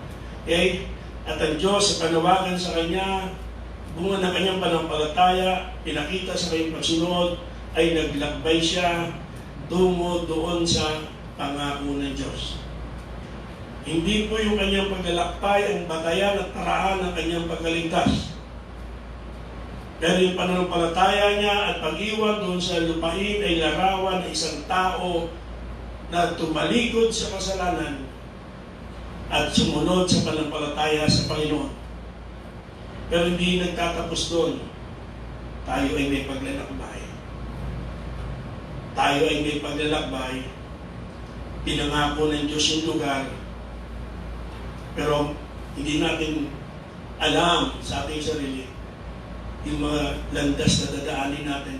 Okay? At ang Diyos sa panawagan sa kanya, bunga ng kanyang pananampalataya, pinakita sa kanyang pagsunod, ay naglakbay siya tungo doon sa pangako ng Diyos. Hindi po yung kanyang paglalakbay ang batayan at paraan ng kanyang pagkaligtas. Pero yung pananampalataya niya at pag-iwan doon sa lupain ay larawan ng isang tao na tumalikod sa kasalanan at sumunod sa pananampalataya sa Panginoon. Pero hindi nagtatapos doon. Tayo ay may paglalakbay. Tayo ay may paglalakbay. Pinangako ng Diyos yung lugar. Pero hindi natin alam sa ating sarili yung mga landas na dadaanin natin.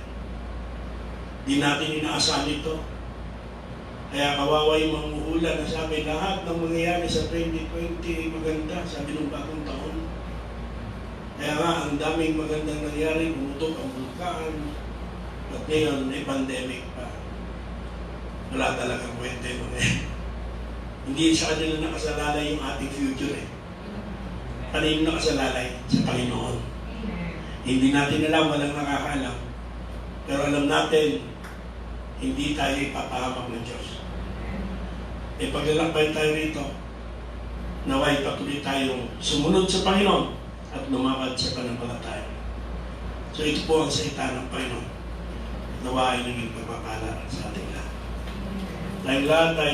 Hindi natin inaasahan ito. Kaya kawawa yung mga uulan na sabi, lahat ng mangyayari sa 2020 maganda, sabi ng bagong taon. Kaya nga, ang daming magandang nangyari, pumutok ang bulkan. At ngayon, may pandemic pa. Wala talagang kwente mo eh. Hindi sa kanila nakasalalay yung ating future eh. Kanino nakasalalay? Sa Panginoon. Hindi natin alam, walang nakakaalam. Pero alam natin, hindi tayo ipapahamak ng Diyos. E paglalakbay tayo rito, naway patuloy tayong sumunod sa Panginoon at lumakad sa pananampalataya. So ito po ang salita ng Panginoon. Nawa ay naging pagpapala sa ating lahat. Tayong lahat ay